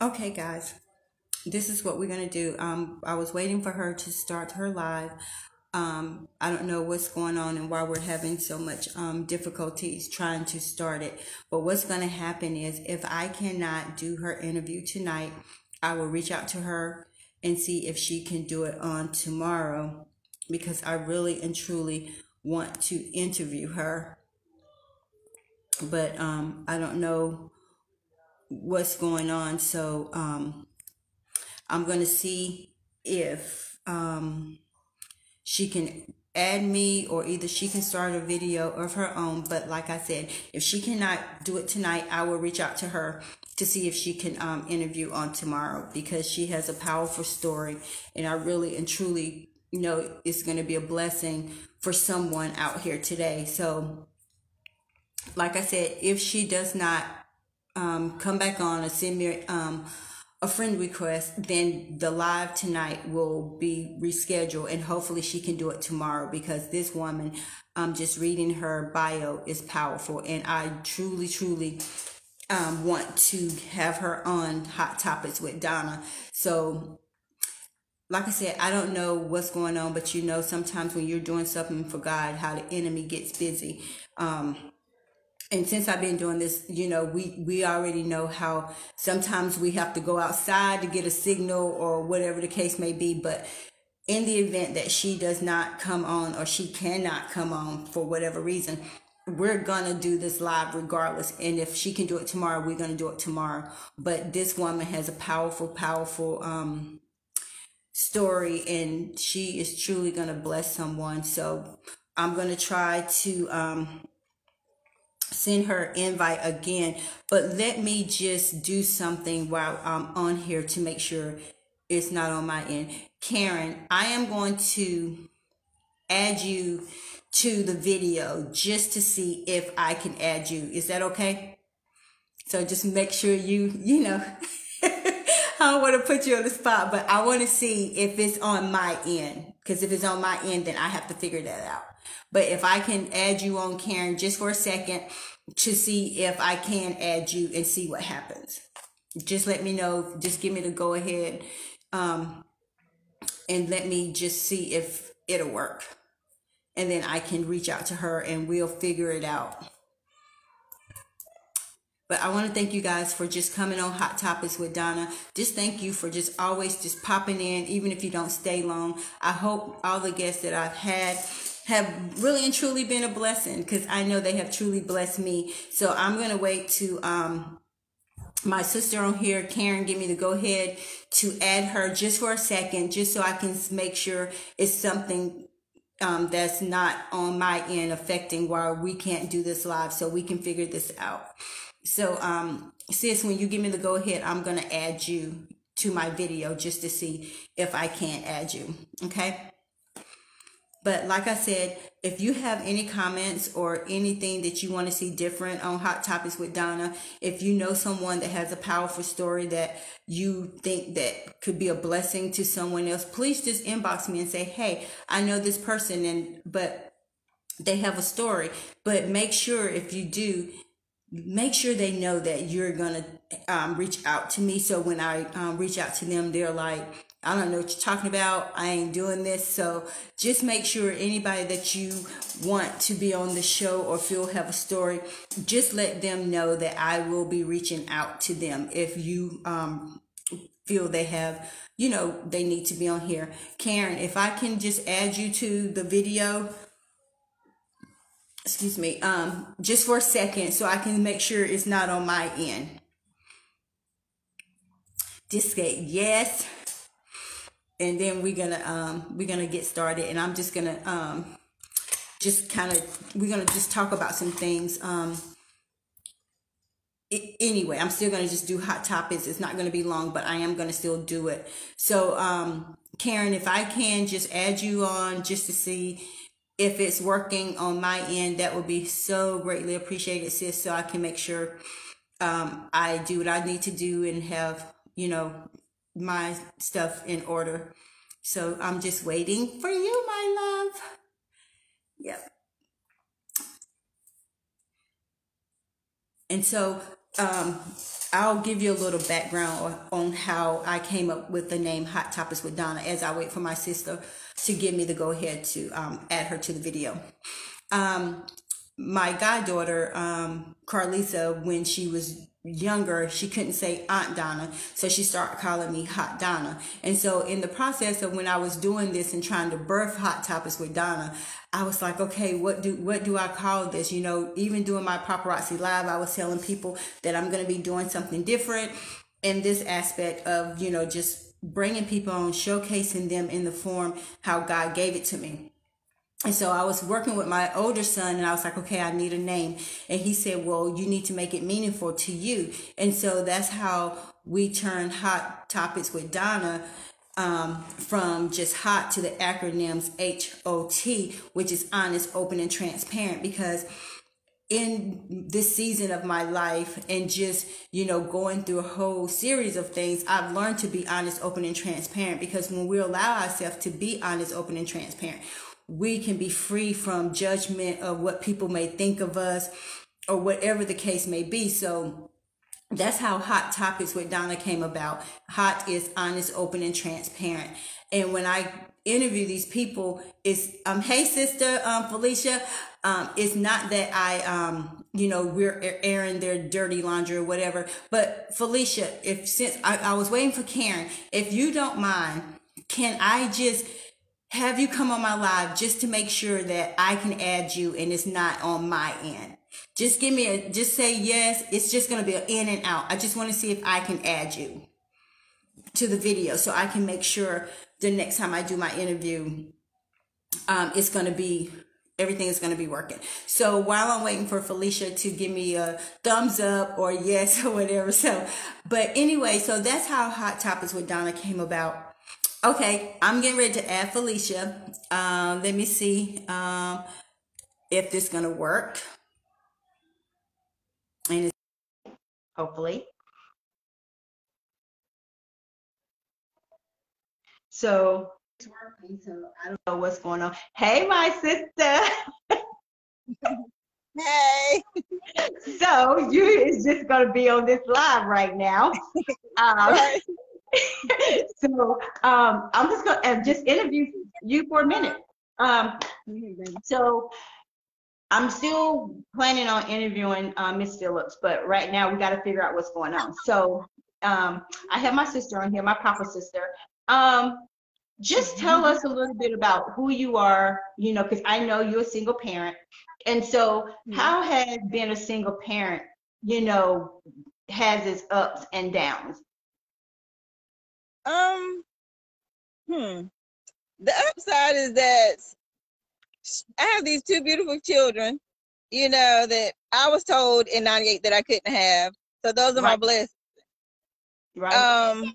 Okay, guys, this is what we're gonna do. I was waiting for her to start her live. I don't know what's going on and why we're having so much difficulties trying to start it. But what's gonna happen is if I cannot do her interview tonight, I will reach out to her and see if she can do it on tomorrow because I really and truly want to interview her. But I don't know what's going on, so I'm going to see if she can add me, or either she can start a video of her own. But like I said, if she cannot do it tonight, I will reach out to her to see if she can interview on tomorrow, because she has a powerful story, and I really and truly know it's going to be a blessing for someone out here today. So like I said, if she does not come back on or send me a friend request, then the live tonight will be rescheduled, and hopefully she can do it tomorrow, because this woman, just reading her bio, is powerful, and I truly want to have her on Hot Topics with Donna. So like I said, I don't know what's going on, but sometimes when you're doing something for God, how the enemy gets busy. And since I've been doing this, we already know how sometimes we have to go outside to get a signal or whatever the case may be. But in the event that she does not come on, or she cannot come on for whatever reason, we're going to do this live regardless. And if she can do it tomorrow, we're going to do it tomorrow. But this woman has a powerful story, and she is truly going to bless someone. So I'm going to try to send her invite again, but let me just do something while I'm on here to make sure it's not on my end. Karen, I am going to add you to the video just to see if I can add you. Is that okay? So just make sure I don't want to put you on the spot, but I want to see if it's on my end, because if it's on my end, then I have to figure that out. But if I can add you on, Karen, just for a second, to see if I can add you and see what happens. Just let me know. Just give me the go ahead, and let me just see if it'll work. And then I can reach out to her and we'll figure it out. But I want to thank you guys for just coming on Hot Topics with Donna. Just thank you for just always just popping in, even if you don't stay long. I hope all the guests that I've had have really and truly been a blessing, because I know they have truly blessed me. So I'm going to wait to my sister on here, Karen, give me the go ahead to add her just for a second, just so I can make sure it's something that's not on my end affecting why we can't do this live, so we can figure this out. So, sis, when you give me the go ahead, I'm going to add you to my video just to see if I can add you. Okay. But like I said, if you have any comments or anything that you want to see different on Hot Topics with Donna, if you know someone that has a powerful story that you think that could be a blessing to someone else, please just inbox me and say, hey, I know this person, but they have a story. But make sure, if you do, make sure they know that you're going to reach out to me. So when I reach out to them, they're like, I don't know what you're talking about. I ain't doing this. So just make sure anybody that you want to be on the show or feel have a story, just let them know that I will be reaching out to them if you feel they have, they need to be on here. Karen, if I can just add you to the video, excuse me, just for a second, so I can make sure it's not on my end. Just say yes, and then we're gonna get started, and I'm just gonna we're gonna just talk about some things. Anyway, I'm still gonna just do Hot Topics. It's not gonna be long, but I am gonna still do it. So Karen, if I can just add you on just to see if it's working on my end, that would be so greatly appreciated, sis, so I can make sure I do what I need to do and have, my stuff in order. So I'm just waiting for you, my love. Yep. And so um, I'll give you a little background on how I came up with the name Hot Topics with Donna as I wait for my sister to give me the go ahead to add her to the video. Um, my goddaughter, Carlisa, when she was younger, she couldn't say Aunt Donna, so she started calling me Hot Donna. And so in the process of when I was doing this and trying to birth Hot Topics with Donna, I was like, okay, what do I call this? You know, even doing my paparazzi live, I was telling people that I'm going to be doing something different in this aspect of, you know, just bringing people on, showcasing them in the form how God gave it to me. And so I was working with my older son and I was like, okay, I need a name. And he said, well, you need to make it meaningful to you. And so that's how we turned Hot Topics with Donna from just hot to the acronyms HOT, which is honest, open, and transparent. Because in this season of my life and just, you know, going through a whole series of things, I've learned to be honest, open, and transparent. Because when we allow ourselves to be honest, open, and transparent, we can be free from judgment of what people may think of us or whatever the case may be. So that's how Hot Topics with Donna came about. Hot is honest, open, and transparent. And when I interview these people, it's hey sister Felicia, it's not that I you know, we're airing their dirty laundry or whatever. But Felicia, if since I was waiting for Karen, if you don't mind, can I just have you come on my live just to make sure that I can add you and it's not on my end? Just give me just say yes. It's just going to be an in and out. I just want to see if I can add you to the video so I can make sure the next time I do my interview, it's going to be, everything is going to be working. So while I'm waiting for Felicia to give me a thumbs up or yes or whatever. So, but anyway, so that's how Hot Topics with Donna came about. Okay, I'm getting ready to add Felicia. Let me see if this is going to work. And it's, hopefully. So it's working, so I don't know what's going on. Hey, my sister. Hey. So you is just going to be on this live right now. Right. So I'm just going to just interview you for a minute. So I'm still planning on interviewing Miss Phillips, but right now we got to figure out what's going on. So I have my sister on here, my papa sister. Just tell us a little bit about who you are, you know, because I know you're a single parent. And so how has being a single parent, you know, has its ups and downs? The upside is that I have these two beautiful children, you know, that I was told in '98 that I couldn't have. So those are my blessings. Right.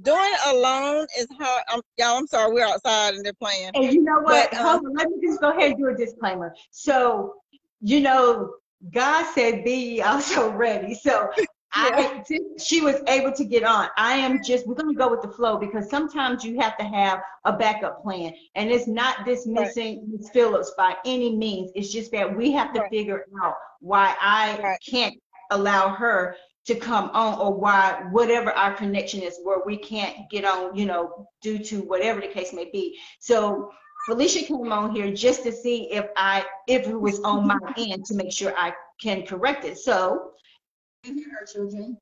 Doing alone is hard. Y'all, I'm sorry, we're outside and they're playing. And you know what? But, hold on, let me just go ahead and do a disclaimer. So, you know, God said, "Be ye also ready." So, she was able to get on. We're going to go with the flow because sometimes you have to have a backup plan. And it's not dismissing Ms. Phillips by any means. It's just that we have to figure out why I can't allow her to come on, or why whatever our connection is where we can't get on, you know, due to whatever the case may be. So Felicia came on here just to see if it was on my end to make sure I can correct it. So you hear her children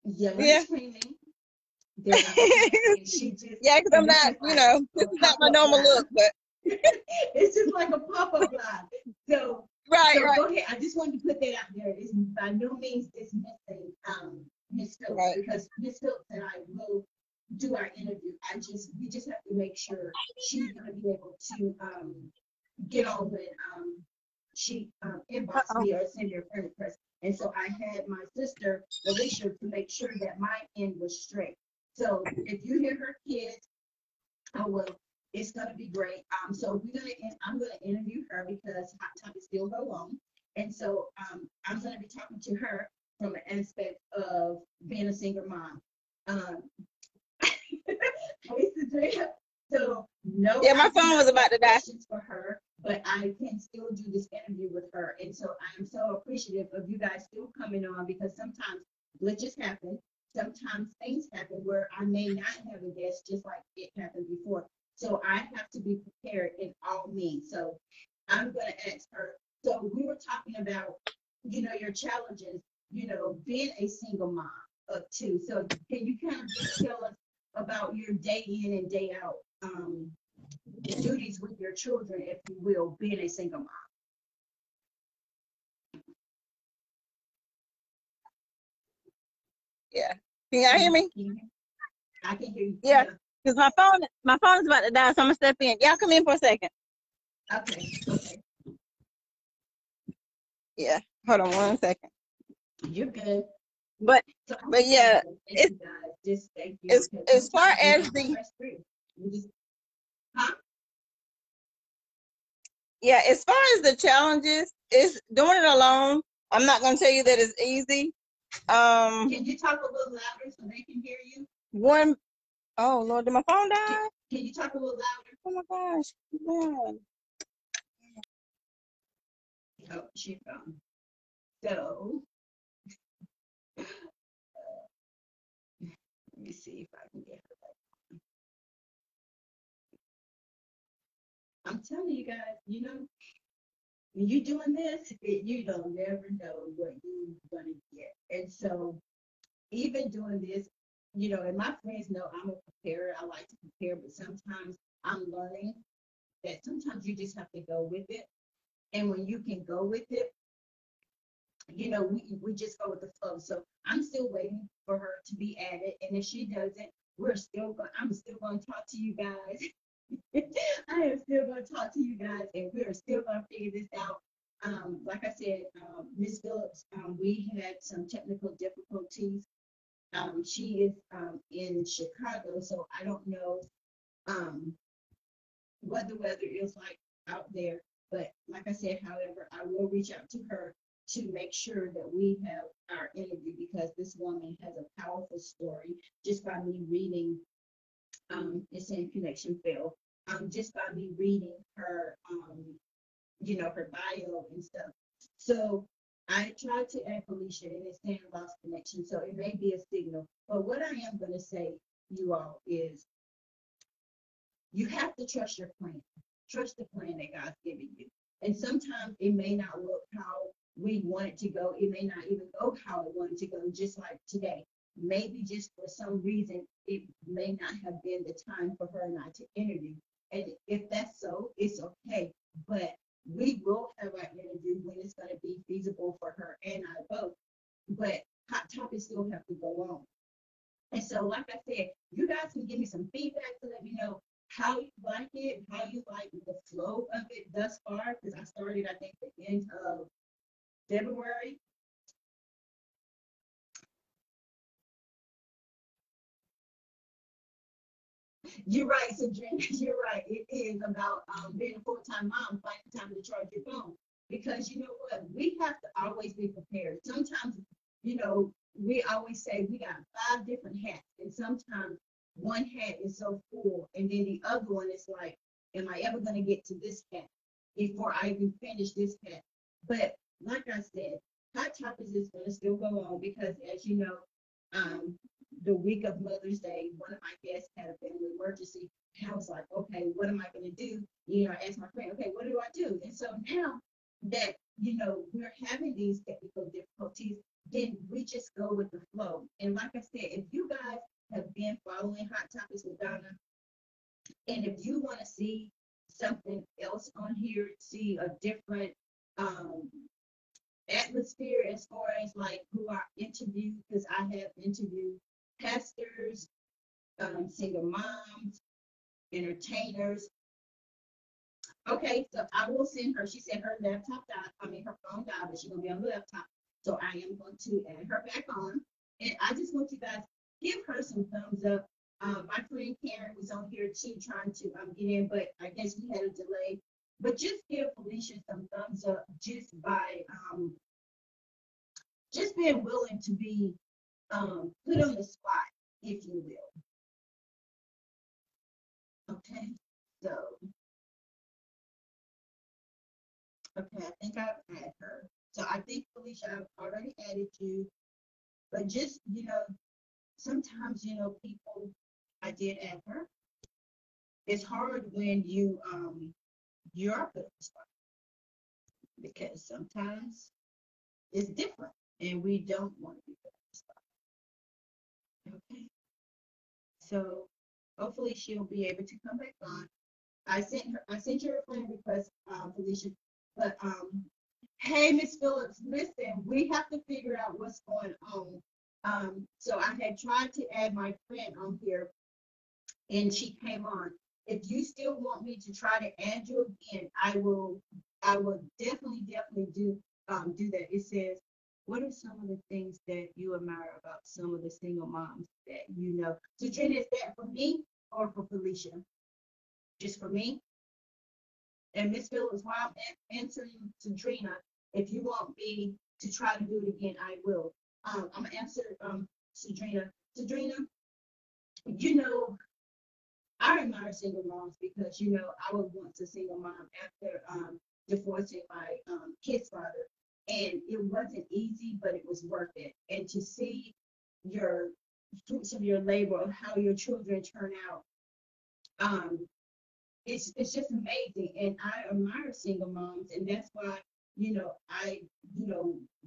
screaming. She just, because I'm not, you know, this is not my normal look, but it's just like a pop-up live. So go ahead. I just wanted to put that out there. It's by no means dismissing Miss Phillips, because Miss Phillips and I will do our interview. We just have to make sure she's going to be able to get on when she inbox me or send her friend request. And so I had my sister Alicia to make sure that my end was straight. So if you hear her kids, it's gonna be great. So I'm gonna interview her because Hot Topics still go on, and so I'm gonna be talking to her from an aspect of being a single mom. So no. Yeah, my phone was about to die. For her, but I can still do this interview with her. And so I am so appreciative of you guys still coming on, because sometimes glitches happen. Sometimes things happen where I may not have a guest, just like it happened before. So I have to be prepared in all means. So I'm going to ask her. So we were talking about, your challenges, being a single mom of two. So can you kind of just tell us about your day in and day out duties with your children, if you will, being a single mom? Yeah. Can y'all hear me? I can hear you. Yeah. Because my phone is about to die, so I'm gonna step in. Y'all come in for a second. Okay. Okay. Yeah. Hold on 1 second. You're good. But So, yeah, thank it's you guys. Just thank you. as far as the huh? yeah, as far as the challenges, is doing it alone. I'm not gonna tell you that it's easy. Can you talk a little louder so they can hear you? One oh Lord, did my phone die? Can you talk a little louder? Oh my gosh. Yeah. Oh, she's gone. So let me see if I can get her back. I'm telling you guys, when you're doing this, you don't never know what you're gonna get. And so even doing this, and my friends know I'm a preparer. I like to prepare, but sometimes I'm learning that sometimes you just have to go with it. And when you can go with it, we just go with the flow. So I'm still waiting for her to be added. And if she doesn't, I'm still going to talk to you guys. I am still going to talk to you guys, and we're still going to figure this out. Like I said, Miss Phillips, we had some technical difficulties. She is in Chicago, so I don't know um, what the weather is like out there. But like I said, however, I will reach out to her to make sure that we have our interview, because this woman has a powerful story just by me reading. It's in Connection Phil. Just by me reading her, her bio and stuff. So I tried to add Felicia, and it's saying lost connection, so it may be a signal. But what I am going to say, you all, is you have to trust your plan. Trust the plan that God's giving you. And sometimes it may not look how we want it to go. It may not even go how I want it to go, just like today. Maybe just for some reason, it may not have been the time for her and I to interview. And if that's so, it's okay. But we will have our interview when it's going to be feasible for her and I both. But Hot Topics still have to go on. And so, like I said, you guys can give me some feedback to let me know how you like it, how you like the flow of it thus far, because I started, I think, the end of February. You're right, Sadrina. You're right. It is about being a full-time mom, finding time to charge your phone. Because you know what? We have to always be prepared. Sometimes, we always say we got 5 different hats, and sometimes one hat is so full, and then the other one is like, am I ever going to get to this hat before I even finish this hat? But like I said, Hot Topics is going to still go on because, as you know, um, the week of Mother's Day, one of my guests had a family emergency. And I was like, okay, what am I going to do? I asked my friend, okay, what do I do? And so now that, we're having these technical difficulties, then we just go with the flow. And like I said, if you guys have been following Hot Topics with Donna, and if you want to see something else on here, see a different um, atmosphere as far as like who I interview, because I have interviewed pastors, single moms, entertainers. Okay, so I will send her. She said her laptop died. I mean, her phone died, but she's gonna be on the laptop. So I am going to add her back on. And I just want you guys give her some thumbs up. My friend Karen was on here too, trying to get in, but I guess we had a delay. But just give Felicia some thumbs up just by just being willing to be put on the spot, if you will. Okay, so Okay, I think I've added her. So I think Felicia, I've already added you. But just, sometimes, people, I did add her. It's hard when you're put on the spot because sometimes it's different and we don't want to be put on the spot. Okay. So hopefully she'll be able to come back on. I sent you a friend request, Felicia. But hey, Miss Phillips, listen, we have to figure out what's going on. So I had tried to add my friend on here and she came on. If you still want me to try to add you again, I will definitely do that. It says, what are some of the things that you admire about some of the single moms that you know? So Trina, is that for me or for Felicia? Just for me? And Miss Phillips, while I'm answering Sadrina, if you want me to try to do it again, I will. I'm gonna answer Sadrina. Sadrina, you know, I admire single moms because I was once a single mom after divorcing my kid's father, and it wasn't easy, but it was worth it. And to see your fruits of your labor, how your children turn out, um, it's just amazing. And I admire single moms, and that's why I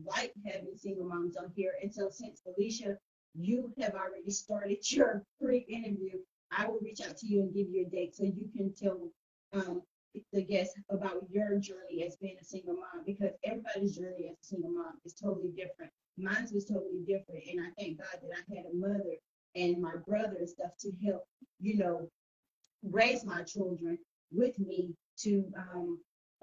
like having single moms on here. And so since Felicia, you have already started your pre-interview, I will reach out to you and give you a date so you can tell um, the guests about your journey as being a single mom, because everybody's journey as a single mom is totally different. Mine was totally different, and I thank God that I had a mother and my brother and stuff to help, you know, raise my children with me to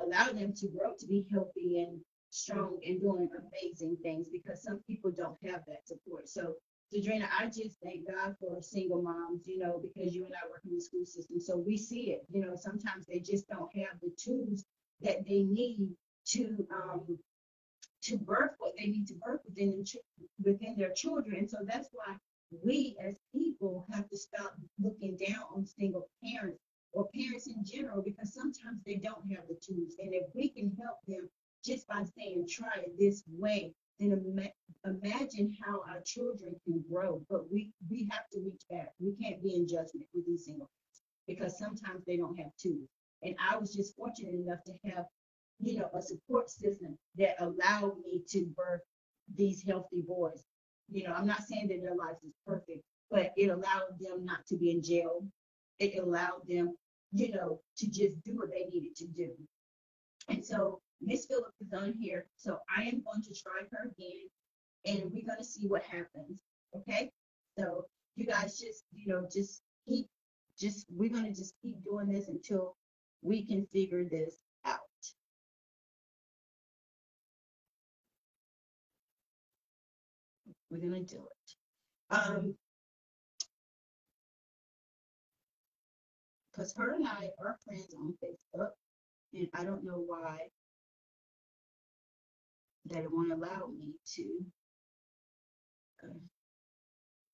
allow them to grow to be healthy and strong and doing amazing things, because some people don't have that support. So, Sadrina, I just thank God for single moms, because you and I work in the school system. So we see it, sometimes they just don't have the tools that they need to birth what they need to birth within their children. So that's why we as people have to stop looking down on single parents or parents in general, because sometimes they don't have the tools. And if we can help them just by saying, try it this way, then imagine how our children can grow. But we have to reach back. We can't be in judgment with these single parents because sometimes they don't have tools. And I was just fortunate enough to have a support system that allowed me to birth these healthy boys. I'm not saying that their life is perfect, but it allowed them not to be in jail. It allowed them, to just do what they needed to do. And so Miss Phillips is on here. So I am going to try her again and we're going to see what happens. Okay. So you guys just keep, we're going to just keep doing this until we can figure this out. We're gonna do it. Because her and I are friends on Facebook, and I don't know why they won't allow me to.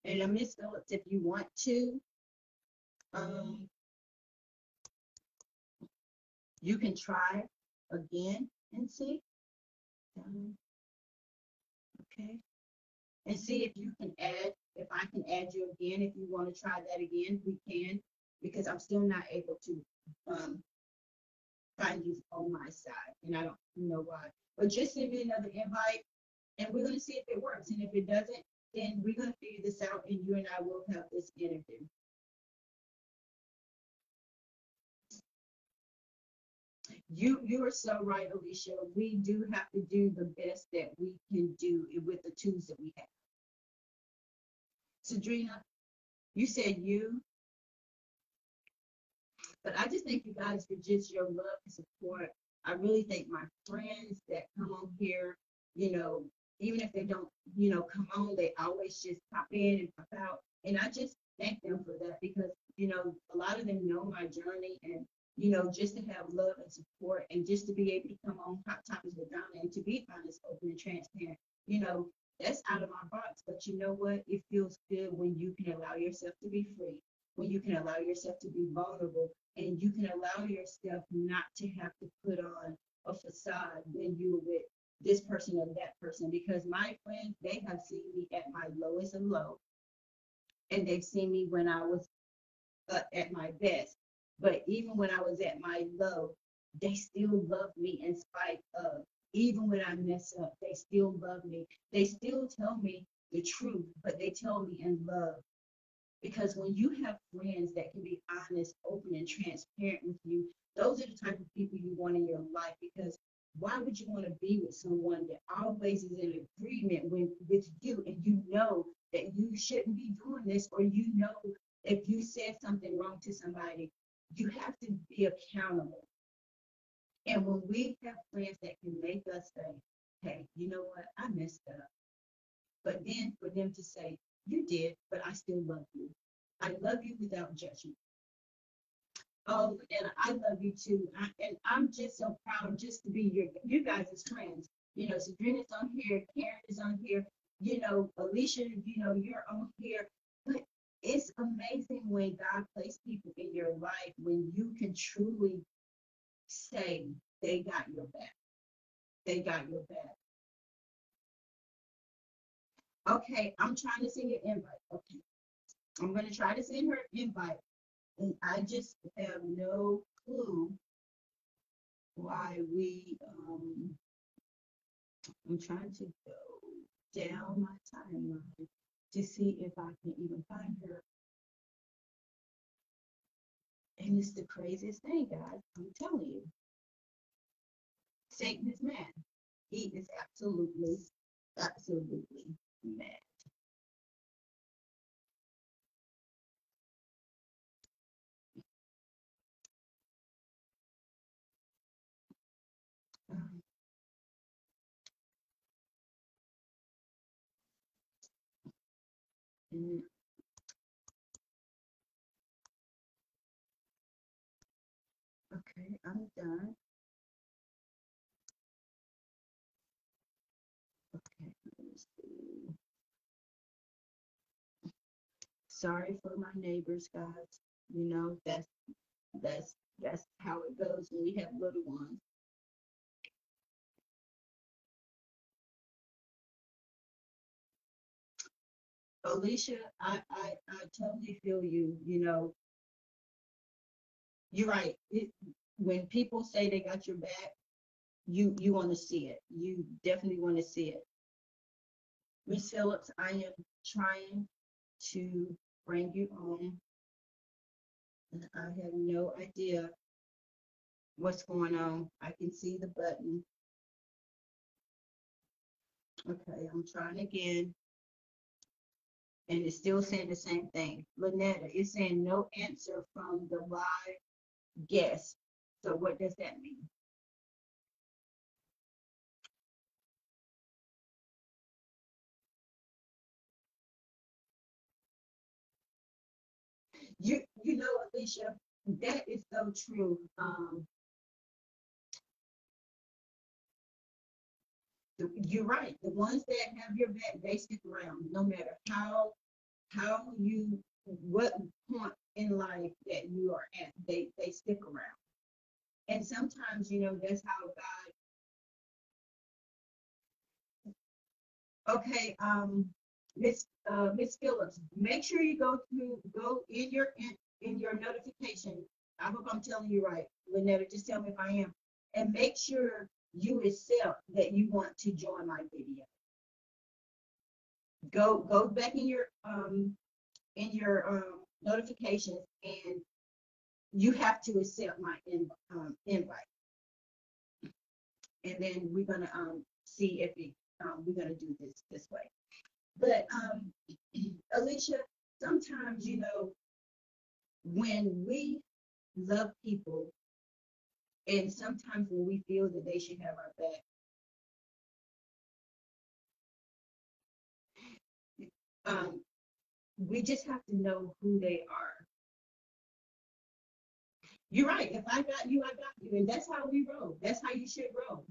And Miss Phillips, if you want to, you can try again and see. Okay. And see if you can add, if I can add you again. If you want to try that again, we can, because I'm still not able to find you on my side, and I don't know why. But just send me another invite, and we're going to see if it works. And if it doesn't, then we're going to figure this out, and you and I will have this interview. You are so right, Alicia. We do have to do the best that we can do with the tools that we have. Sadrina, you said you, but I just thank you guys for just your love and support. I really thank my friends that come on here, even if they don't, come on, they always just pop in and pop out. And I just thank them for that because, a lot of them know my journey, and, just to have love and support and just to be able to come on Hot Topics with Donna and to be honest, open and transparent, that's out of my box. But you know what? It feels good when you can allow yourself to be free, when you can allow yourself to be vulnerable, and you can allow yourself not to have to put on a facade when you're with this person or that person, because my friends, they have seen me at my lowest of low, and they've seen me when I was at my best. But even when I was at my low, they still love me in spite of. Even when I mess up, they still love me. They still tell me the truth, but they tell me in love. Because when you have friends that can be honest, open, and transparent with you, those are the type of people you want in your life. Because why would you want to be with someone that always is in agreement with you, and you know that you shouldn't be doing this, or you know if you said something wrong to somebody, you have to be accountable. And when we have friends that can make us say, hey, you know what, I messed up. But then for them to say, you did, but I still love you. I love you without judgment. Oh, and I love you too. And I'm just so proud just to be you guys' friends. You know, Sabrina's on here, Karen is on here, you know, Alicia, you know, you're on here. But it's amazing when God placed people in your life when you can truly say they got your back. They got your back. Okay, I'm trying to send you an invite. Okay, I'm gonna try to send her an invite. And I just have no clue why I'm trying to go down my timeline to see if I can even find her. And it's the craziest thing, guys. I'm telling you. Satan is mad. He is absolutely, absolutely mad. Um, and, okay, I'm done. Okay, let me see. Sorry for my neighbors, guys. You know, that's that's how it goes when we have little ones. Alicia, I totally feel you. You know, you're right. When people say they got your back, you want to see it. You definitely want to see it. Miss Phillips, I am trying to bring you on, and I have no idea what's going on. I can see the button. Okay, I'm trying again, and it's still saying the same thing. Lynetta, it's saying no answer from the live guest. So what does that mean? You know, Alicia, that is so true. You're right. The ones that have your back, they stick around, no matter how you what point in life that you are at, they stick around. And sometimes, you know, that's how God. Okay, Miss Phillips, make sure you go in your notification. I hope I'm telling you right, Lynetta. Just tell me if I am, and make sure you accept that you want to join my video. Go back in your notifications, and you have to accept my invite, and then we're gonna see if we're gonna do this way. But Alicia, sometimes you know when we love people, and sometimes when we feel that they should have our back, um, we just have to know who they are. You're right. If I got you, I got you, and that's how we roll. That's how you should roll.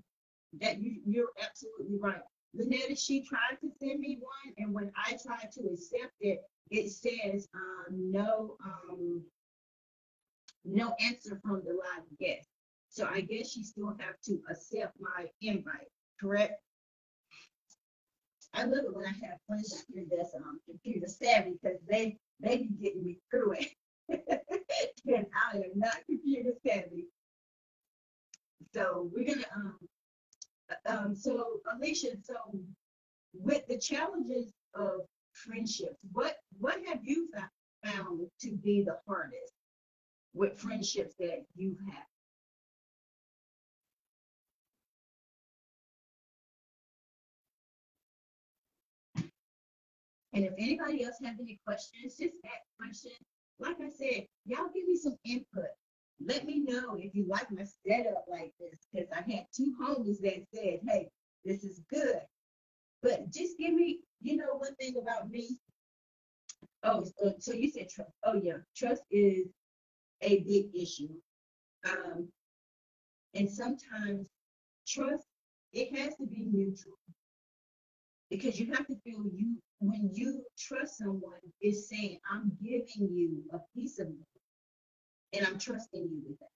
That you're absolutely right. Lynetta, she tried to send me one, and when I tried to accept it, it says no answer from the live guest. So I guess you still have to accept my invite, correct? I love it when I have friends out here that's computer savvy because they be getting me through it. And I am not computer savvy. So we're gonna so Alicia, so with the challenges of friendships, what have you found to be the hardest with friendships that you have? And if anybody else have any questions, just ask questions. Like I said, y'all give me some input. Let me know if you like my setup like this, because I had two homies that said, hey, this is good. But just give me, one thing about me. Oh, so you said trust. Oh, yeah, trust is a big issue. Um, and sometimes trust, it has to be mutual because you have to feel when you trust someone, is saying, I'm giving you a piece of me and I'm trusting you with that.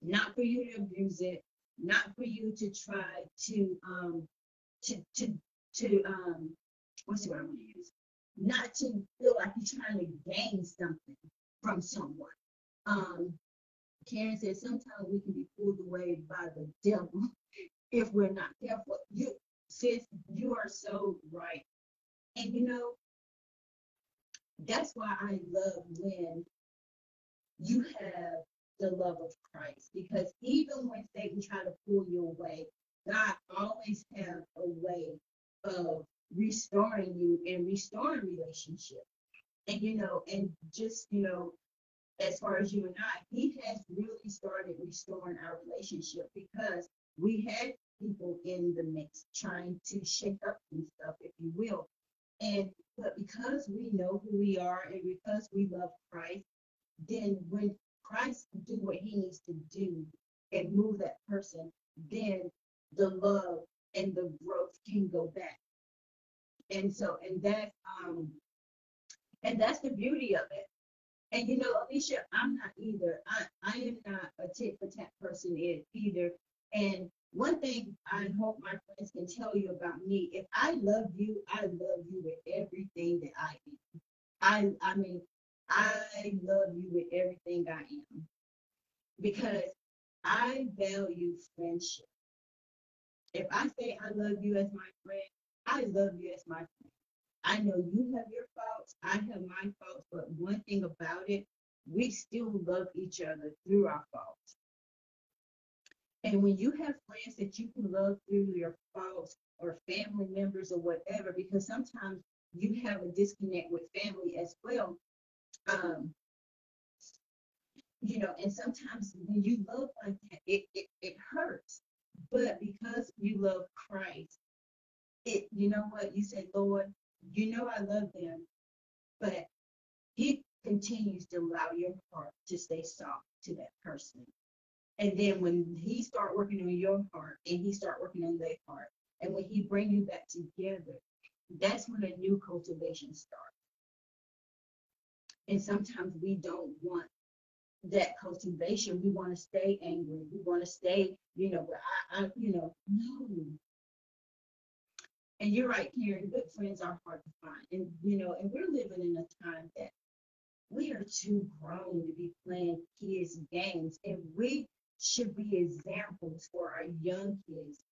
Not for you to abuse it, not for you to try to what's the word I want to use? Not to feel like you're trying to gain something from someone. Um, Karen said sometimes we can be pulled away by the devil if we're not careful. Sis, you are so right. And that's why I love when you have the love of Christ, because even when Satan try to pull you away, God always have a way of restoring you and restoring relationship. And and just as far as you and I, he has really started restoring our relationship because we had people in the mix trying to shake up some stuff, if you will. But because we know who we are and because we love Christ, then when Christ do what he needs to do and move that person, then the love and the growth can go back. And so, and that's the beauty of it. And Alicia, I'm not either. I am not a tit for tat person either. And one thing I hope my friends can tell you about me, if I love you, I love you with everything that I am. I mean, I love you with everything I am because I value friendship. If I say I love you as my friend, I love you as my friend. I know you have your faults, I have my faults, but one thing about it, we still love each other through our faults. And when you have friends that you can love through your faults or family members or whatever, because sometimes you have a disconnect with family as well. Um, and sometimes when you love like that, it hurts. But because you love Christ, you know what? You say, Lord, I love them, but he continues to allow your heart to stay soft to that person. And then when he start working on your heart and he start working on their heart, and when he bring you back together, that's when a new cultivation starts. And sometimes we don't want that cultivation. We want to stay angry. We want to stay, no. And you're right, Karen, good friends are hard to find. And, and we're living in a time that we are too grown to be playing kids' games. And we should be examples for our young kids.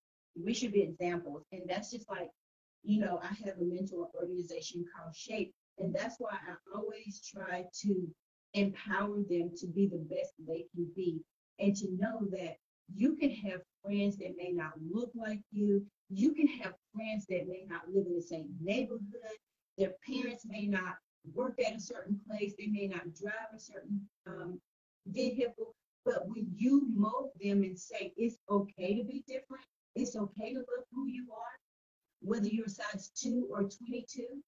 We should be examples. And that's just like, I have a mental organization called Shape. And that's why I always try to empower them to be the best they can be and to know that you can have friends that may not look like you. You can have friends that may not live in the same neighborhood. Their parents may not work at a certain place. They may not drive a certain vehicle. But when you mold them and say it's okay to be different, it's okay to love who you are, whether you're a size 2 or 22,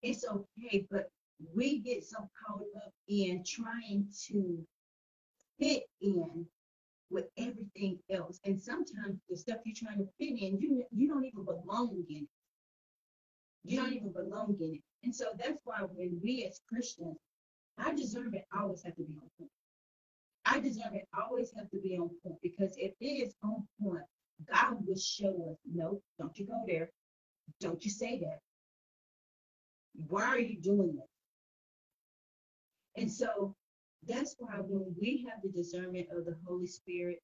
it's okay. But we get so caught up in trying to fit in with everything else. And sometimes the stuff you're trying to fit in, you don't even belong in it. You don't even belong in it. And so that's why when we as Christians, our discernment always have to be on point. Our discernment always have to be on point, because if it is on point, God will show us, no, don't you go there. Don't you say that. Why are you doing this? And so that's why when we have the discernment of the Holy Spirit,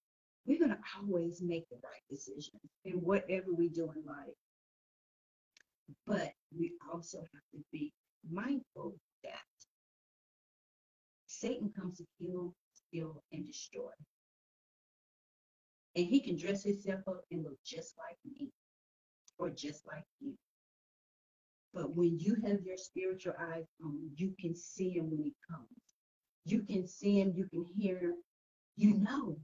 we're going to always make the right decision in whatever we do in life. But we also have to be mindful that Satan comes to kill, steal, and destroy. And he can dress himself up and look just like me or just like you. But when you have your spiritual eyes on, you can see him when he comes. You can see him, you can hear him. You know,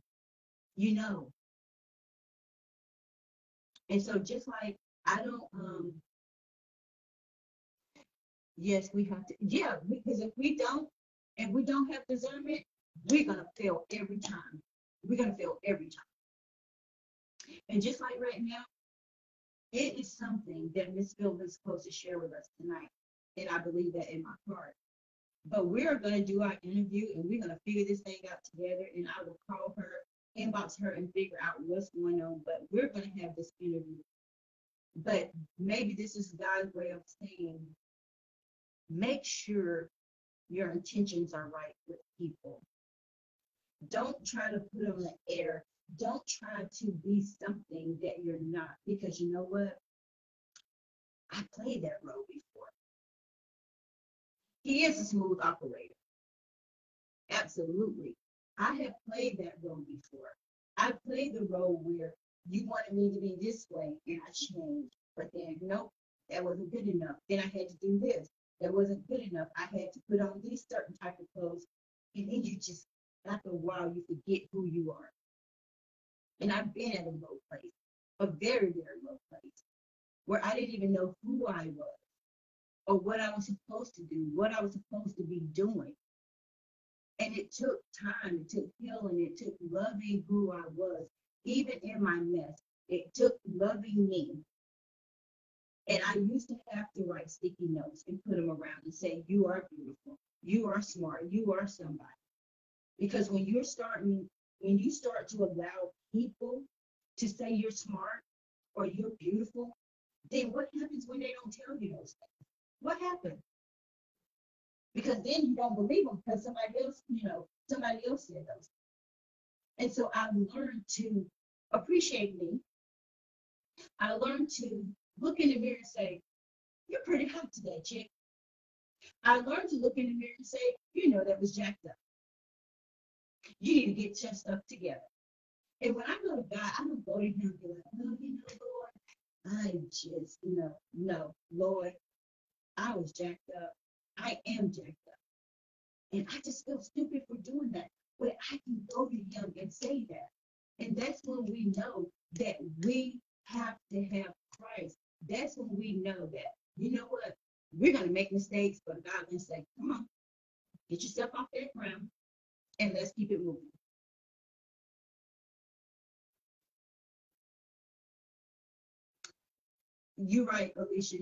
you know. And so just like I don't, yes, we have to, yeah, because if we don't have discernment, we're gonna fail every time. We're gonna fail every time. And just like right now, it is something that Miss Phil is supposed to share with us tonight. And I believe that in my heart. But we're going to do our interview and we're going to figure this thing out together. And I will call her, inbox her, and figure out what's going on. But we're going to have this interview. But maybe this is God's way of saying, make sure your intentions are right with people. Don't try to put on the air. Don't try to be something that you're not. Because you know what? I played that role before. He is a smooth operator. Absolutely. I have played that role before. I played the role where you wanted me to be this way and I changed. But then, nope, that wasn't good enough. Then I had to do this. That wasn't good enough. I had to put on these certain type of clothes. And then you just, after a while, you forget who you are. And I've been at a low place, a very, very low place, where I didn't even know who I was or what I was supposed to do, what I was supposed to be doing. And it took time, it took healing, it took loving who I was, even in my mess. It took loving me. And I used to have to write sticky notes and put them around and say, you are beautiful, you are smart, you are somebody. Because when you start to allow people to say you're smart or you're beautiful, then what happens when they don't tell you those things? What happens? Because then you don't believe them because somebody else said those. And so I learned to appreciate me. I learned to look in the mirror and say, you're pretty hot today, chick. I learned to look in the mirror and say, that was jacked up. You need to get your stuff together. And when I go to God, I don't go to him and be like, Lord, I just, no, Lord, I was jacked up. I am jacked up. And I just feel stupid for doing that. But I can go to him and say that. And that's when we know that we have to have Christ. That's when we know that, you know what? We're going to make mistakes, but God can say, come on, get yourself off that ground and let's keep it moving. You're right, Alicia.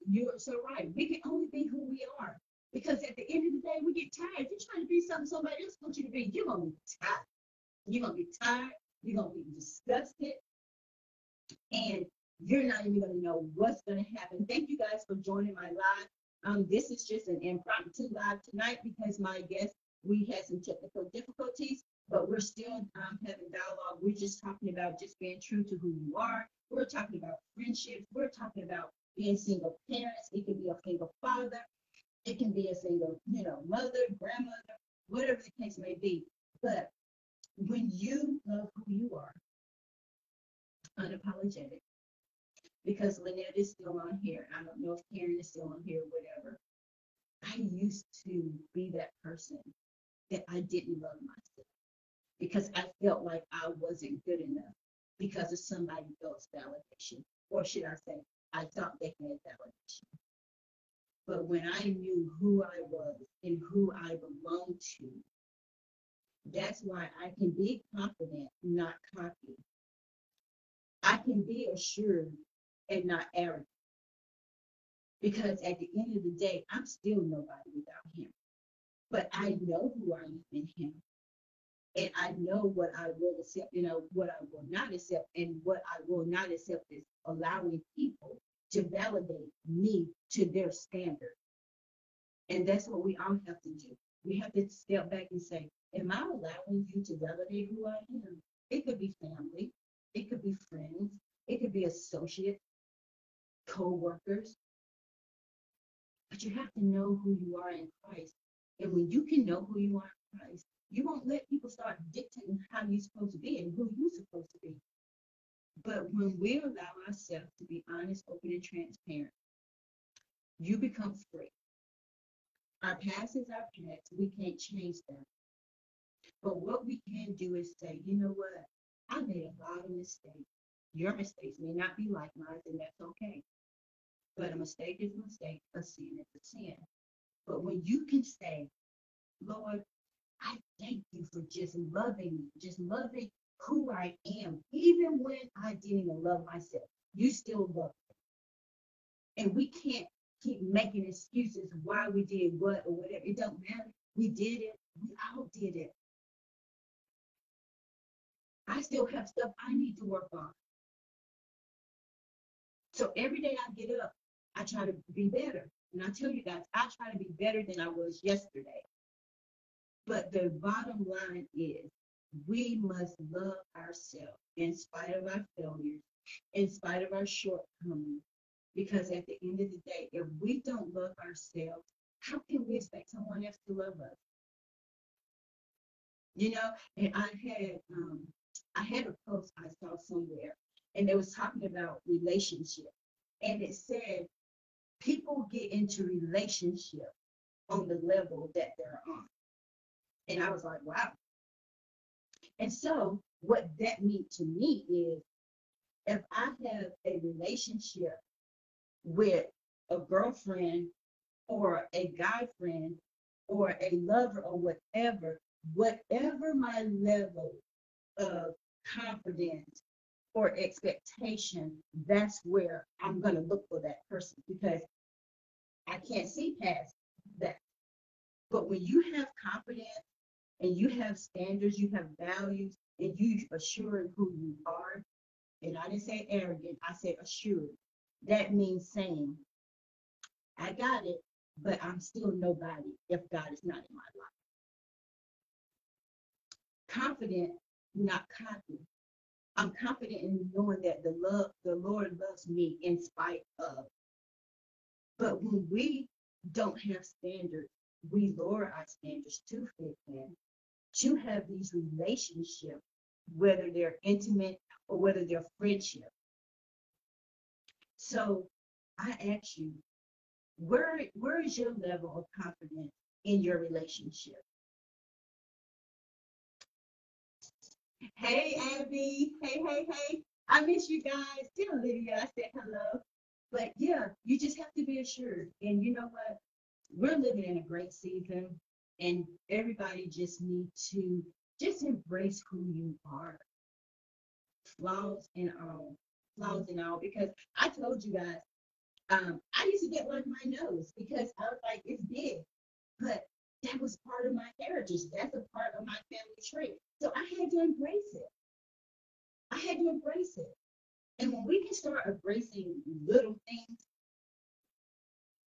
You're so right. We can only be who we are. Because at the end of the day, we get tired. If you're trying to be something somebody else wants you to be, you're going to be tired. You're going to be tired. You're going to be disgusted. And you're not even going to know what's going to happen. Thank you guys for joining my live. This is just an impromptu live tonight because my guest, we had some technical difficulties, but we're still having dialogue. We're just talking about just being true to who you are. We're talking about friendships. We're talking about being single parents. It can be a single father. It can be a single, mother, grandmother, whatever the case may be. But when you love who you are, unapologetic, because Lynette is still on here. I don't know if Karen is still on here, whatever. I used to be that person that I didn't love myself because I felt like I wasn't good enough because of somebody else's validation. Or should I say, I thought they had validation. But when I knew who I was and who I belonged to, that's why I can be confident, not cocky. I can be assured and not arrogant. Because at the end of the day, I'm still nobody without him. But I know who I am in him. And I know what I will accept, what I will not accept. And what I will not accept is allowing people to validate me to their standard. And that's what we all have to do. We have to step back and say, am I allowing you to validate who I am? It could be family, it could be friends, it could be associates, co-workers, but you have to know who you are in Christ. And when you can know who you are in Christ, you won't let people start dictating how you're supposed to be and who you're supposed to be. But when we allow ourselves to be honest, open, and transparent, you become free. Our past is our past. We can't change that. But what we can do is say, you know what? I made a lot of mistakes. Your mistakes may not be like mine, and that's okay. But a mistake is a mistake, a sin is a sin. But when you can say, Lord, I thank you for just loving me, just loving who I am, even when I didn't even love myself. You still love me. And we can't keep making excuses why we did what or whatever. It don't matter. We did it. We all did it. I still have stuff I need to work on. So every day I get up, I try to be better. And I tell you guys, I try to be better than I was yesterday. But the bottom line is we must love ourselves in spite of our failures, in spite of our shortcomings. Because at the end of the day, if we don't love ourselves, how can we expect someone else to love us? And I had a post I saw somewhere, and it was talking about relationship. And it said people get into relationship on the level that they're on. And I was like, wow. And so what that means to me is if I have a relationship with a girlfriend or a guy friend or a lover or whatever my level of confidence or expectation, that's where I'm going to look for that person because I can't see past that. But when you have confidence and you have standards, you have values, and you assure who you are, and I didn't say arrogant, I said assured. That means saying, I got it, but I'm still nobody if God is not in my life. Confident, not cocky. I'm confident in knowing that the Lord loves me in spite of. But when we don't have standards, we lower our standards to fit in, to have these relationships, whether they're intimate or whether they're friendship. So I ask you, where is your level of confidence in your relationship? Hey, Abby. Hey. I miss you guys. Tell Lydia I said hello. But yeah, you just have to be assured. And you know what? We're living in a great season, and everybody just need to just embrace who you are, flaws and all, because I told you guys, I used to get like my nose because I was like, it's big, but that was part of my heritage. That's a part of my family trait. So I had to embrace it. I had to embrace it. And when we can start embracing little things,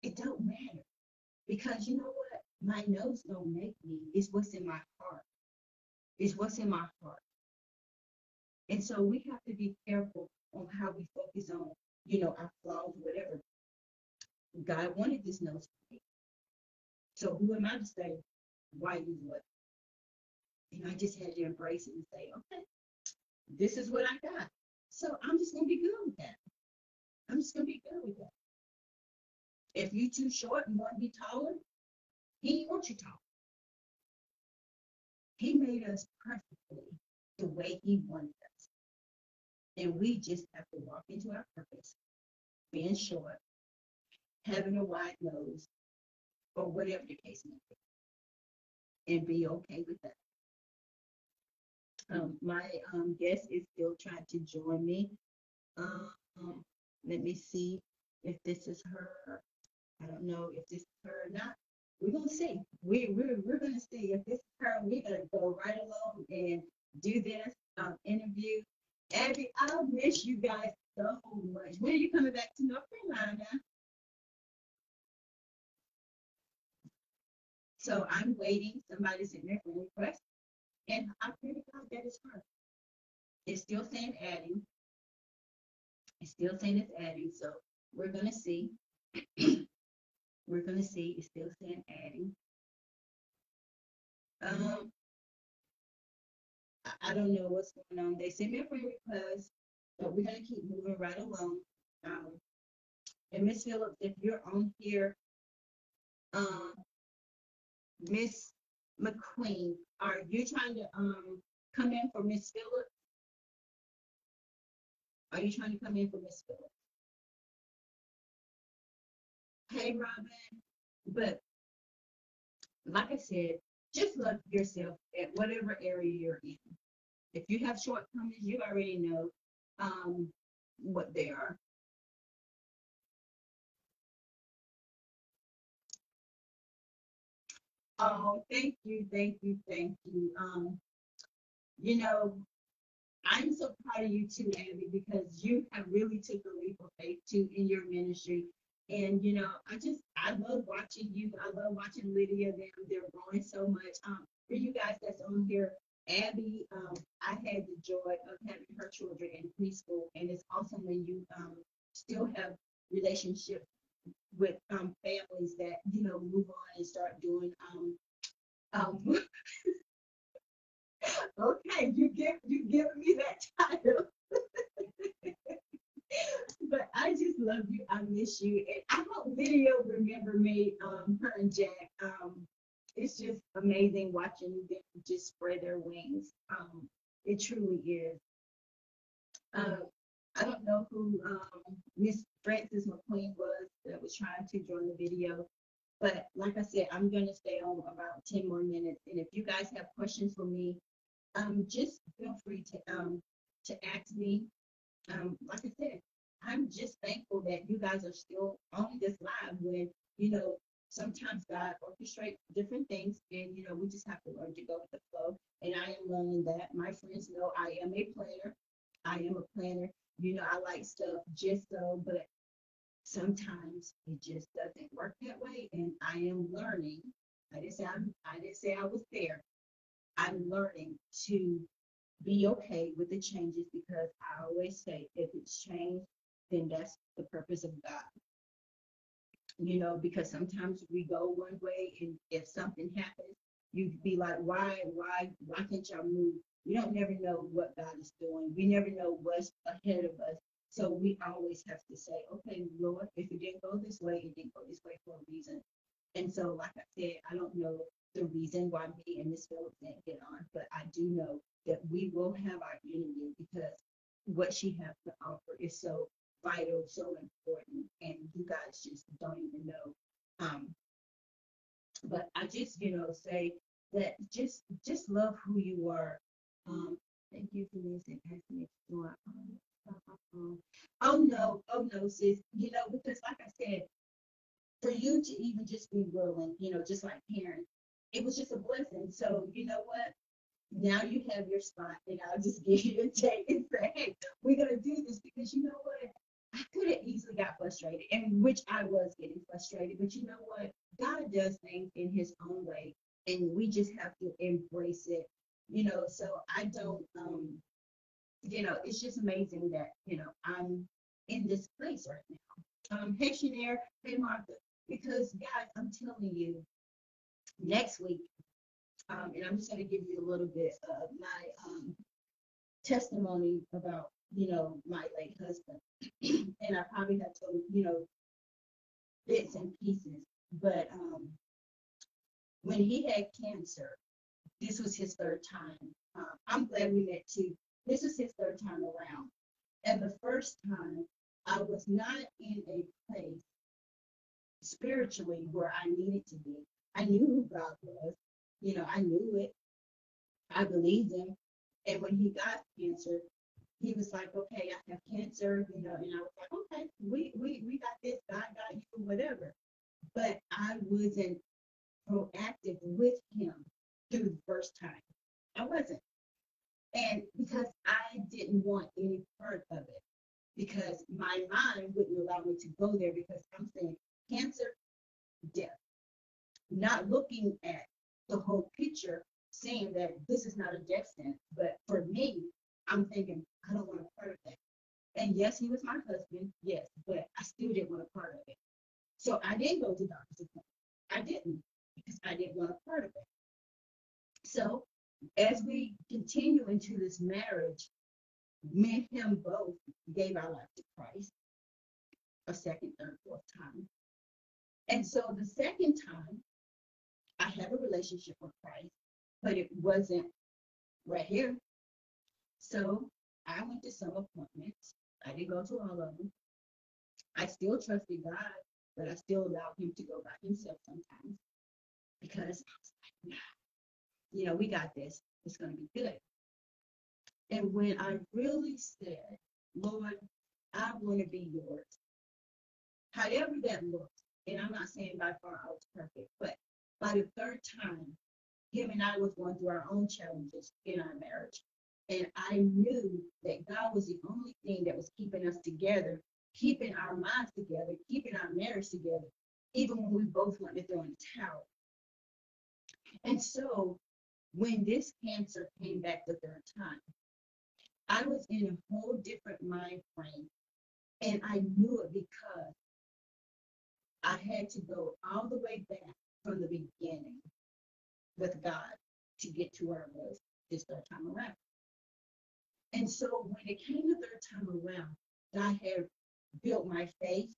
it don't matter. Because you know what? My nose don't make me. It's what's in my heart. It's what's in my heart. And so we have to be careful on how we focus on, our flaws, whatever. God wanted this nose for me. So who am I to say why you what? And I just had to embrace it and say, okay, this is what I got. So I'm just gonna be good with that. I'm just gonna be good with that. If you too short and want to be taller, he didn't want you tall. He made us perfectly the way he wanted us. And we just have to walk into our purpose, being short, having a wide nose, or whatever the case may be, and be okay with that. My guest is still trying to join me. Let me see if this is her. I don't know if this is her or not. We're gonna see. We're gonna see if this is her. We're gonna go right along and do this interview. Abby, I'll miss you guys so much. When are you coming back to North Carolina? So I'm waiting. Somebody sent me a friend request, and I pray to God that is her. It's still saying adding. It's still saying it's adding. So we're gonna see. We're gonna see. It's still saying adding. Um, I don't know what's going on. They sent me a friend request, but we're gonna keep moving right along. Um, and Miss Phillips, if you're on here, um, Miss McQueen, are you trying to come in for Miss Phillips? Are you trying to come in for Miss Phillips? Hey, Robin. But like I said, just love yourself at whatever area you're in. If you have shortcomings, you already know what they are. Oh, thank you, thank you, thank you. You know, I'm so proud of you too, Abby, because you have really took a leap of faith too in your ministry. And I love watching you. I love watching Lydia. They're growing so much. For you guys that's on here, Abby, I had the joy of having her children in preschool, and it's awesome when you still have relationships with families that move on and start doing um okay, you giving me that title. But I just love you. I miss you. And I hope video remember me, her and Jack. It's just amazing watching them just spread their wings. It truly is. Um, I don't know who Miss Frances McQueen was that was trying to join the video. But like I said, I'm going to stay on about 10 more minutes. And if you guys have questions for me, just feel free to ask me. Like I said, I'm just thankful that you guys are still on this live when, sometimes God orchestrates different things and, we just have to learn to go with the flow. And I am learning that. My friends know I am a planner. I am a planner. I like stuff just so, but sometimes it just doesn't work that way. And I am learning. I didn't say I was there. I'm learning to be okay with the changes because I always say if it's changed, then that's the purpose of God. Because sometimes we go one way and if something happens, you'd be like, why can't y'all move? We don't never know what God is doing. We never know what's ahead of us. So we always have to say, okay, Lord, if it didn't go this way, it didn't go this way for a reason. And so, like I said, I don't know the reason why me and Miss Phillips didn't get on, but I do know that we will have our interview because what she has to offer is so vital, so important, and you guys just don't even know. But I just, say that just love who you are. Thank you for this and asking me to oh no, sis. Because like I said, for you to even just be willing, just like parents, it was just a blessing. So you know what? Now you have your spot, and I'll just give you a take and say, hey, we're gonna do this because you know what? I could have easily got frustrated, and which I was getting frustrated, but you know what? God does things in his own way, and we just have to embrace it, so I don't it's just amazing that, I'm in this place right now. Hey Shanair, hey Martha, because guys, I'm telling you, next week, and I'm just gonna give you a little bit of my testimony about, my late husband. And I probably have told, bits and pieces, but when he had cancer, this was his third time. I'm glad we met too. This was his third time around. And the first time, I was not in a place spiritually where I needed to be. I knew who God was. I knew it. I believed him. And when he got cancer, he was like, okay, I have cancer, and I was like, okay, we got this, God got you, whatever. But I wasn't proactive with him. through the first time. I wasn't. And because I didn't want any part of it, because my mind wouldn't allow me to go there because I'm saying cancer, death, not looking at the whole picture, saying that this is not a death sentence. But for me, I'm thinking, I don't want a part of that. And yes, he was my husband, yes, but I still didn't want a part of it. So I didn't go to doctor's appointment. I didn't because I didn't want a part of it. So as we continue into this marriage, me and him both gave our life to Christ a second, third, fourth time. And so the second time, I had a relationship with Christ, but it wasn't right here. So I went to some appointments. I didn't go to all of them. I still trusted God, but I still allowed him to go by himself sometimes because I was like, nah, we got this. It's going to be good. And when I really said, Lord, I want to be yours, however that looks, and I'm not saying by far I was perfect, but by the third time, him and I was going through our own challenges in our marriage. And I knew that God was the only thing that was keeping us together, keeping our minds together, keeping our marriage together, even when we both wanted to throw in the towel. And so when this cancer came back the third time, I was in a whole different mind frame. And I knew it because I had to go all the way back from the beginning with God to get to where I was this third time around. And so when it came the third time around, God had built my faith.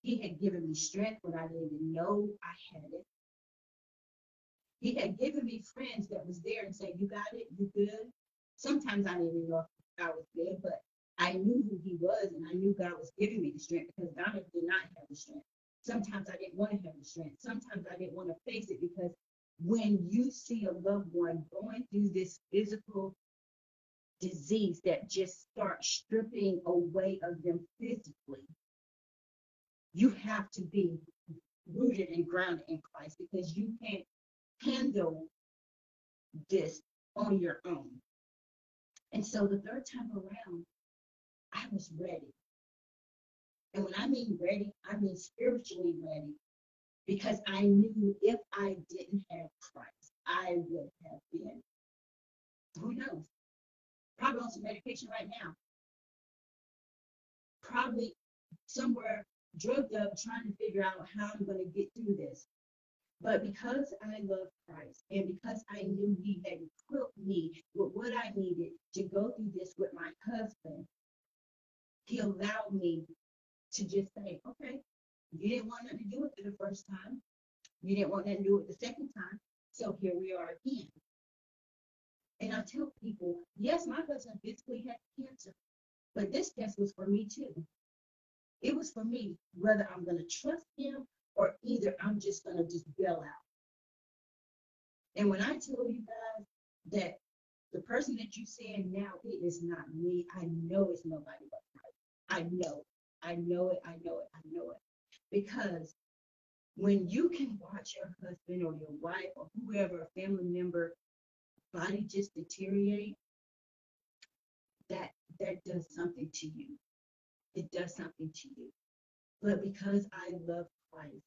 He had given me strength when I didn't even know I had it. He had given me friends that was there and said, you got it, you good. Sometimes I didn't even know if I was good, but I knew who he was and I knew God was giving me the strength because Donna did not have the strength. Sometimes I didn't want to have the strength. Sometimes I didn't want to face it because when you see a loved one going through this physical disease that just starts stripping away of them physically, you have to be rooted and grounded in Christ because you can't handle this on your own. And so the third time around, I was ready. And when I mean ready, I mean spiritually ready because I knew if I didn't have Christ, I would have been, who knows, probably on some medication right now, probably somewhere drugged up trying to figure out how I'm going to get through this. But because I love Christ and because I knew he had equipped me with what I needed to go through this with my husband, he allowed me to just say, okay, you didn't want nothing to do with it the first time. You didn't want nothing to do with it the second time. So here we are again. And I tell people, yes, my husband physically had cancer, but this test was for me too. It was for me whether I'm going to trust him or either I'm just going to just bail out. And when I tell you guys that the person that you're seeing now, it is not me. I know it's nobody but Christ. I know it. I know it. I know it. I know it. Because when you can watch your husband or your wife or whoever, a family member, body just deteriorate, that does something to you. It does something to you. But because I love Christ,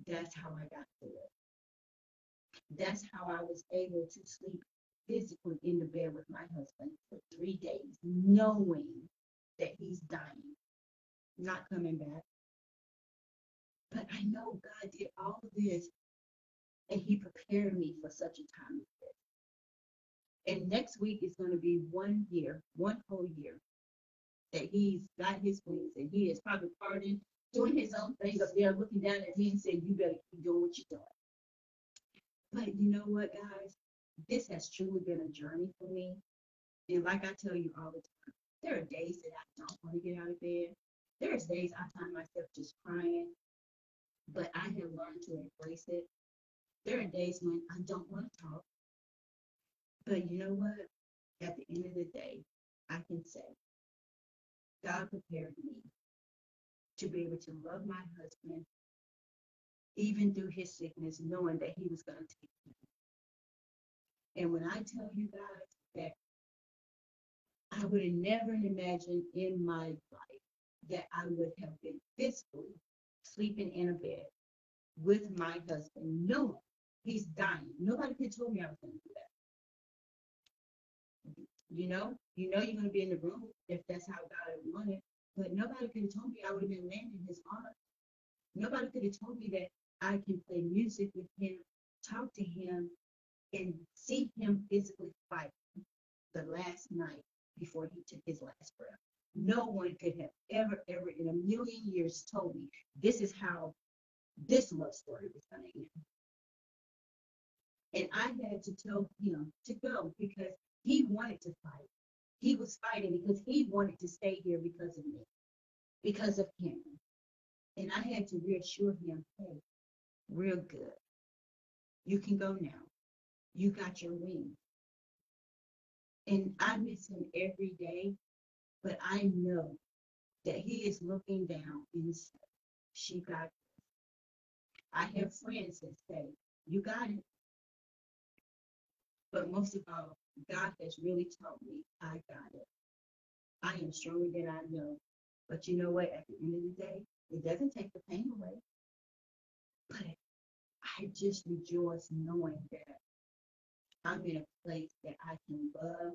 that's how I got through it. That's how I was able to sleep physically in the bed with my husband for 3 days, knowing that he's dying, not coming back. But I know God did all of this and he prepared me for such a time as this. And next week is going to be 1 year, 1 whole year that he's got his wings and he is probably partying, doing his own thing up there, looking down at me and saying, you better keep doing what you're doing. But you know what, guys? This has truly been a journey for me. And like I tell you all the time, there are days that I don't want to get out of bed. There's days I find myself just crying, but I have learned to embrace it. There are days when I don't want to talk. But you know what? At the end of the day, I can say, God prepared me to be able to love my husband, even through his sickness, knowing that he was going to take me. And when I tell you guys that I would have never imagined in my life that I would have been physically sleeping in a bed with my husband, knowing he's dying. Nobody could have told me I was going to do that. You're going to be in the room if that's how God wanted. But nobody could have told me I would have been laying in his arms. Nobody could have told me that I can play music with him, talk to him, and see him physically fight the last night before he took his last breath. No one could have ever in a million years told me this is how this love story was going to end. And I had to tell him to go because he wanted to fight. He was fighting because he wanted to stay here because of me, because of him. And I had to reassure him, hey, real good. You can go now. You got your wings. And I miss him every day, but I know that he is looking down and says, she got it. I have friends that say, you got it. But most of all, God has really taught me I got it. I am stronger than I know. But you know what? At the end of the day, it doesn't take the pain away. But I just rejoice knowing that I'm in a place that I can love.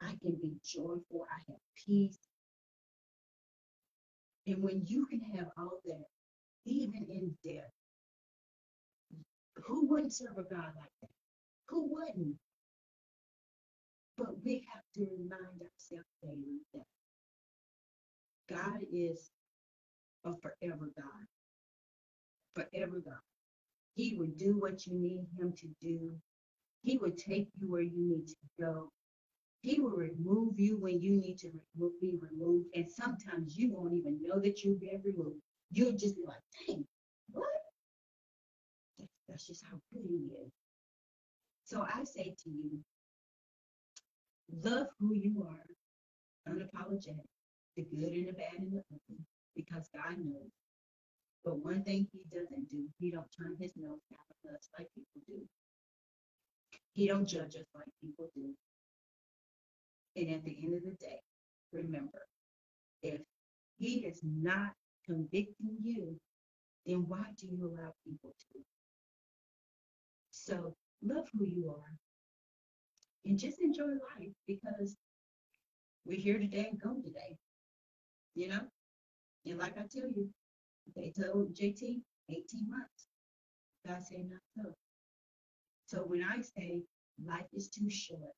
I can be joyful. I have peace. And when you can have all that, even in death, who wouldn't serve a God like that? Who wouldn't? But we have to remind ourselves daily that God is a forever God. Forever God. He would do what you need him to do. He would take you where you need to go. He will remove you when you need to be removed. And sometimes you won't even know that you've been removed. You'll just be like, dang, what? That's just how good he is. So I say to you, love who you are, unapologetic, the good and the bad and the ugly, because God knows. But one thing he doesn't do, he don't turn his nose down at us like people do. He don't judge us like people do. And at the end of the day, remember, if he is not convicting you, then why do you allow people to? So love who you are and just enjoy life because we're here today and gone today, you know? And like I tell you, they told JT 18 months. God said not so. So when I say life is too short,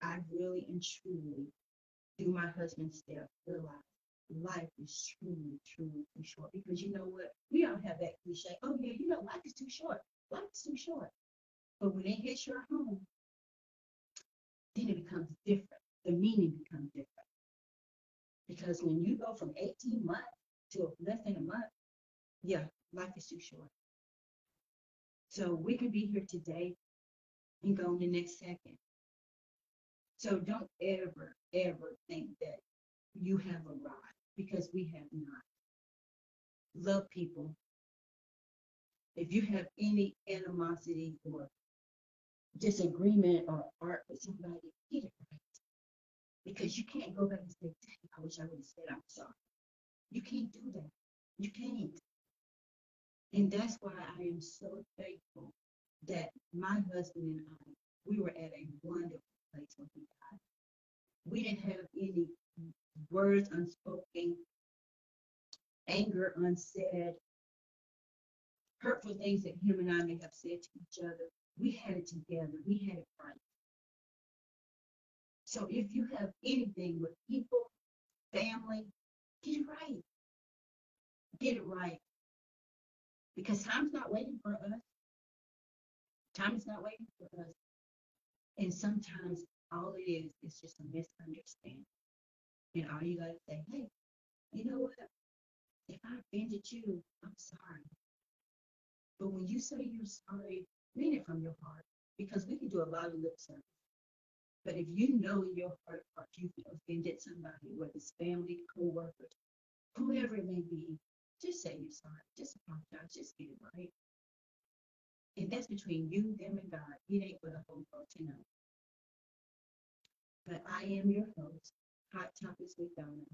I really and truly, through my husband's death, realize life is truly, truly too short. Because you know what? We all have that cliche. Oh, yeah, life is too short. Life is too short. But when it hits your home, then it becomes different. The meaning becomes different. Because when you go from 18 months to less than a month, yeah, life is too short. So we can be here today and go in the next second. So don't ever, ever think that you have arrived because we have not. Love people. If you have any animosity or disagreement or art with somebody, get it right. Because you can't go back and say, dang, I wish I would have said I'm sorry. You can't do that. You can't. And that's why I am so thankful that my husband and I, we were at a wonderful place when he died. We didn't have any words unspoken, anger unsaid, hurtful things that him and I may have said to each other. We had it together. We had it right. So if you have anything with people, family, get it right. Get it right. Because time's not waiting for us. Time is not waiting for us. And sometimes all it is just a misunderstanding. And all you got to say, hey, you know what? If I offended you, I'm sorry. But when you say you're sorry, mean it from your heart. Because we can do a lot of lip service. But if you know in your heart you've offended somebody, whether it's family, co-workers, whoever it may be, just say you're sorry. Just apologize. Just get it right. And that's between you, them, and God. It ain't for the whole world to know. But I am your host, Hot Topics with Donna.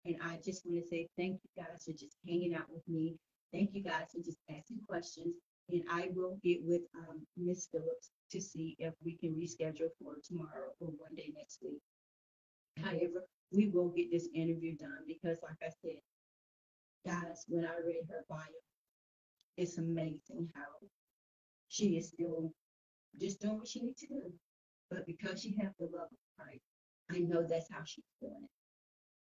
And I just want to say thank you guys for just hanging out with me. Thank you guys for just asking questions. And I will get with Miss Phillips to see if we can reschedule for tomorrow or one day next week. However, we will get this interview done because, like I said, guys, when I read her bio, it's amazing how she is still just doing what she needs to do. But because she has the love of Christ, I know that's how she's doing it.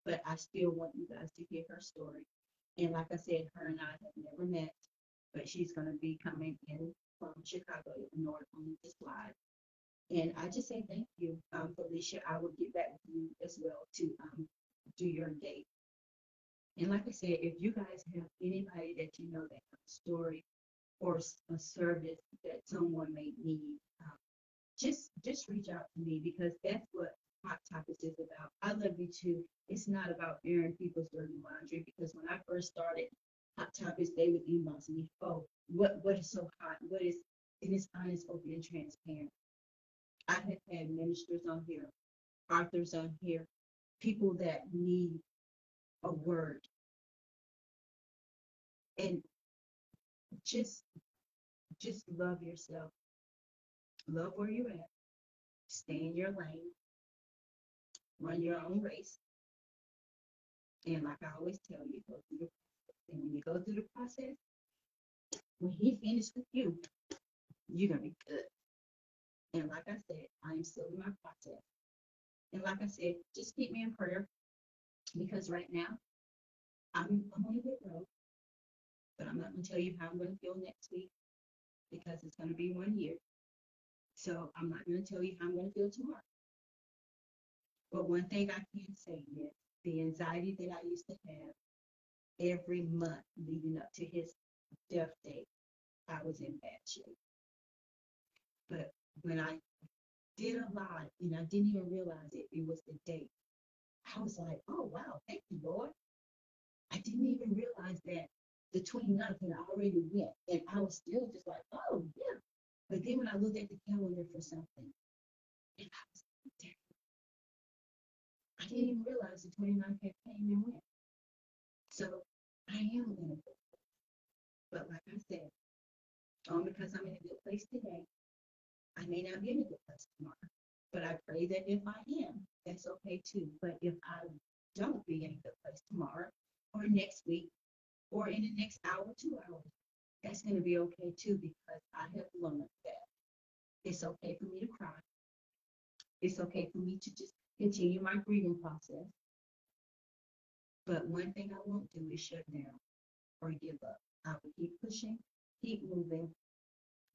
But I still want you guys to hear her story. And like I said, her and I have never met, but she's going to be coming in from Chicago, Illinois on this live. And I just say thank you, Felicia. I will get back with you as well to do your date. And like I said, if you guys have anybody that you know that has a story or a service that someone may need, just reach out to me because that's what Hot Topics is about. I love you too. It's not about airing people's dirty laundry because when I first started Hot Topics, they would inbox me, oh, what is so hot? What is, and it's honest, open, and transparent. I have had ministers on here, authors on here, people that need a word. And just love yourself. Love where you're at. Stay in your lane. Run your own race. And like I always tell you, go through the process. And when you go through the process, when he finishes with you, you're gonna be good. And like I said, I am still in my process. And like I said, just keep me in prayer because right now I'm on a good road. But I'm not gonna tell you how I'm gonna feel next week because it's gonna be 1 year. So I'm not gonna tell you how I'm gonna feel tomorrow. But one thing I can say is the anxiety that I used to have every month leading up to his death date, I was in bad shape. But when I did a lot and I didn't even realize it was the date, I was like, oh wow, thank you, Lord. I didn't even realize that the 29th had already went. And I was still just like, oh yeah. But then when I looked at the calendar for something, and I was like, damn, I didn't even realize the 29th had came and went. So I am in a good place. But like I said, because I'm in a good place today, I may not be in a good place tomorrow. But I pray that if I am, that's okay too. But if I don't be in a good place tomorrow or next week or in the next hour, 2 hours, that's going to be okay too because I have learned that it's okay for me to cry. It's okay for me to just continue my grieving process. But one thing I won't do is shut down or give up. I will keep pushing, keep moving,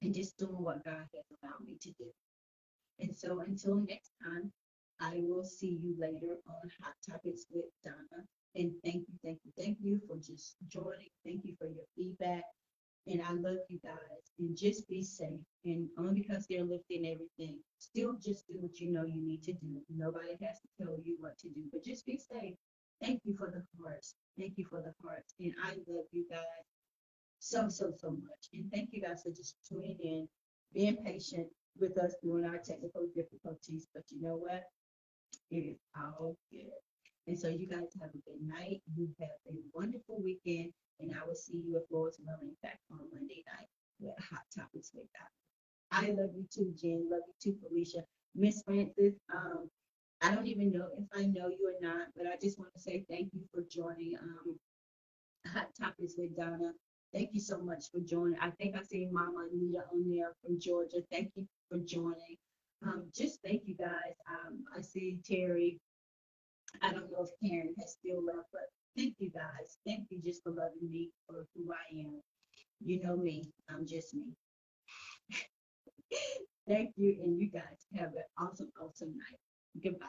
and just doing what God has allowed me to do. And so until next time, I will see you later on Hot Topics with Donna. And thank you for just joining. Thank you for your feedback. And I love you guys. And just be safe. And only because they're lifting everything, still just do what you know you need to do. Nobody has to tell you what to do, but just be safe. Thank you for the hearts. Thank you for the hearts. And I love you guys so much. And thank you guys for just tuning in, being patient with us during our technical difficulties. But you know what? It is all good. And so you guys have a good night. You have a wonderful weekend. And I will see you if Lord's willing back on Monday night with Hot Topics with God. I love you too, Jen. Love you too, Felicia. Miss Francis, I don't even know if I know you or not, but I just want to say thank you for joining Hot Topics with Donna. Thank you so much for joining. I think I see Mama Anita on there from Georgia. Thank you for joining. Just thank you guys. I see Terry. I don't know if Karen has still left, but thank you guys. Thank you just for loving me for who I am. You know me. I'm just me. Thank you, and you guys have an awesome night. Goodbye.